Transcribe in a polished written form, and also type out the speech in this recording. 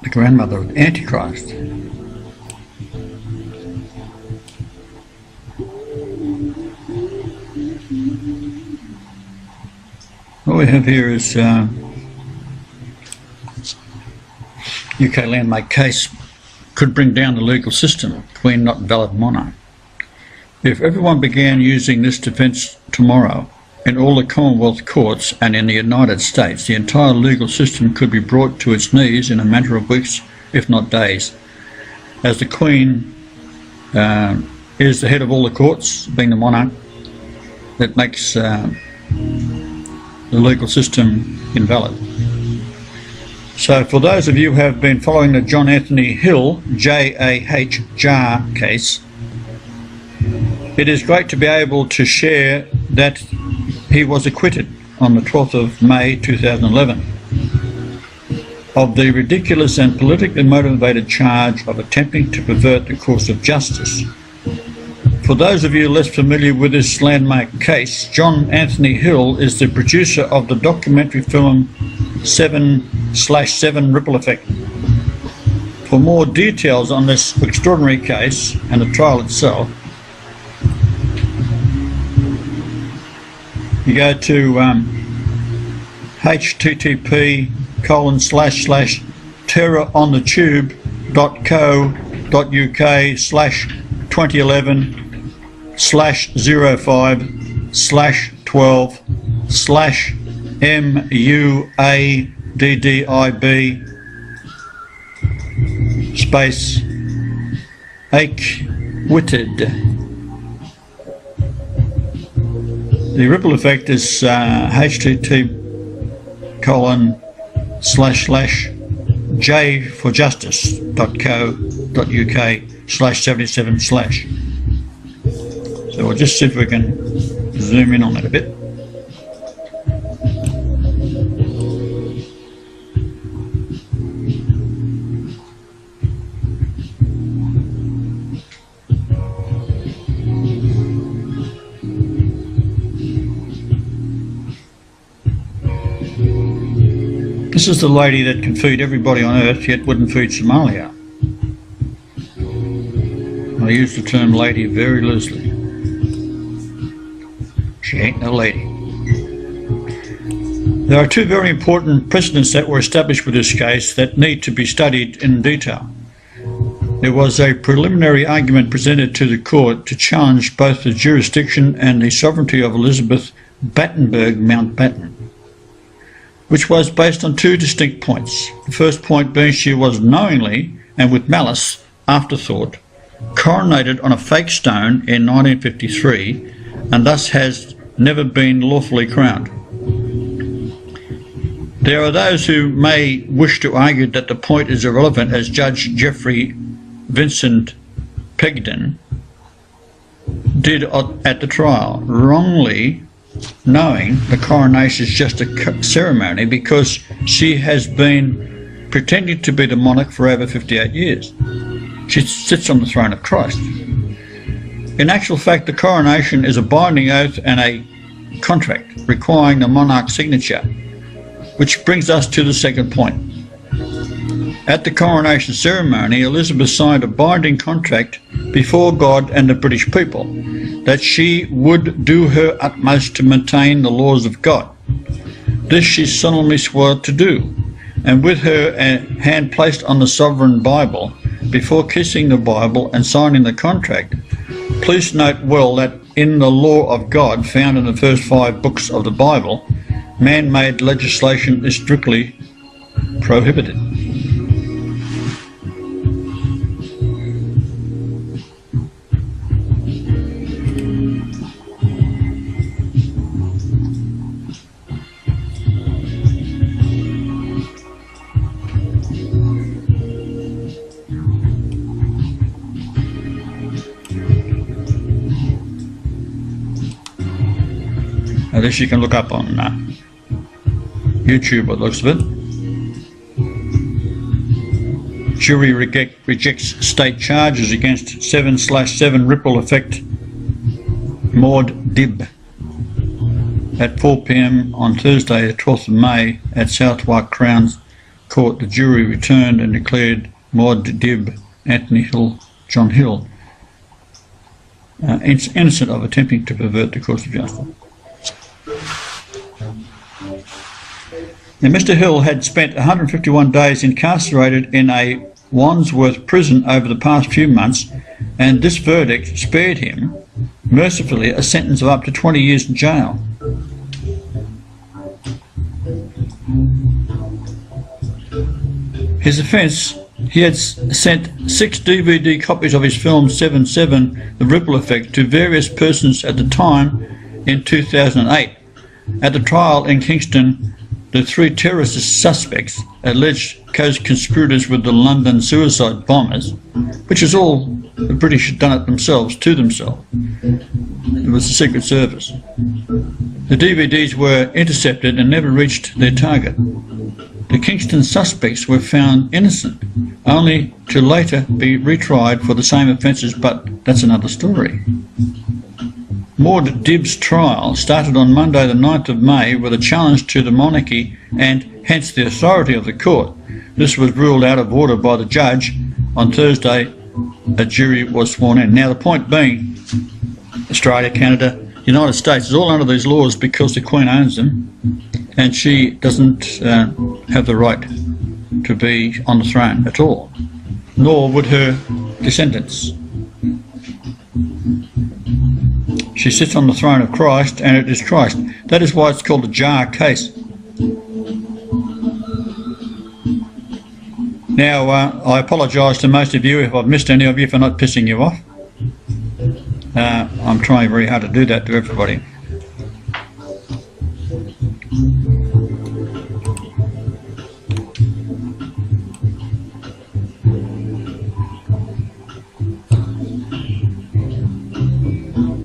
the grandmother of Antichrist. What we have here is UK landmark case could bring down the legal system, Queen not valid monarch. If everyone began using this defence tomorrow, in all the Commonwealth courts and in the United States, the entire legal system could be brought to its knees in a matter of weeks, if not days. As the Queen is the head of all the courts, being the monarch, that makes the legal system invalid. So for those of you who have been following the John Anthony Hill, JAH, JAH case, it is great to be able to share that he was acquitted on the 12th of May 2011 of the ridiculous and politically motivated charge of attempting to pervert the course of justice. For those of you less familiar with this landmark case, John Anthony Hill is the producer of the documentary film 7/7 Ripple Effect. For more details on this extraordinary case and the trial itself, you go to http://terrorondetube.co.uk/05/12/MUADDIB space acquitted. The ripple effect is http://j4justice.co.uk/77/. So we'll just see if we can zoom in on that a bit. This is the lady that can feed everybody on earth yet wouldn't feed Somalia. I use the term lady very loosely. She ain't no lady. There are two very important precedents that were established with this case that need to be studied in detail. There was a preliminary argument presented to the court to challenge both the jurisdiction and the sovereignty of Elizabeth Battenberg Mountbatten, which was based on two distinct points. The first point being she was knowingly and with malice aforethought coronated on a fake stone in 1953 and thus has never been lawfully crowned. There are those who may wish to argue that the point is irrelevant, as Judge Jeffrey Vincent Pegden did at the trial, wrongly knowing the coronation is just a ceremony because she has been pretending to be the monarch for over 58 years. She sits on the throne of Christ. In actual fact, the coronation is a binding oath and a contract requiring the monarch's signature, which brings us to the second point. At the coronation ceremony, Elizabeth signed a binding contract before God and the British people that she would do her utmost to maintain the laws of God. This she solemnly swore to do, and with her hand placed on the sovereign Bible, before kissing the Bible and signing the contract, please note well that in the law of God found in the first 5 books of the Bible, man-made legislation is strictly prohibited. This you can look up on YouTube by the looks of it. Jury rejects state charges against 7/7 Ripple Effect Maud Dib at 4 p.m. on Thursday the 12th of May at Southwark Crown court, the jury returned and declared Maud Dibb, Anthony Hill, John Hill innocent of attempting to pervert the course of justice. Now, Mr. Hill had spent 151 days incarcerated in a Wandsworth prison over the past few months, and this verdict spared him, mercifully, a sentence of up to 20 years in jail. His offence: he had sent 6 DVD copies of his film 7/7, The Ripple Effect, to various persons at the time in 2008. At the trial in Kingston, the 3 terrorist suspects, alleged co-conspirators with the London suicide bombers, which is all the British had done it themselves, to themselves. It was the Secret Service. The DVDs were intercepted and never reached their target. The Kingston suspects were found innocent, only to later be retried for the same offences, but that's another story. Maud Dibb's trial started on Monday the 9th of May with a challenge to the monarchy and hence the authority of the court. This was ruled out of order by the judge. On Thursday, a jury was sworn in. Now the point being, Australia, Canada, United States is all under these laws because the Queen owns them, and she doesn't have the right to be on the throne at all, nor would her descendants. She sits on the throne of Christ, and it is Christ. That is why it's called the JAH case. Now, I apologise to most of you if I've missed any of you for not pissing you off. I'm trying very hard to do that to everybody.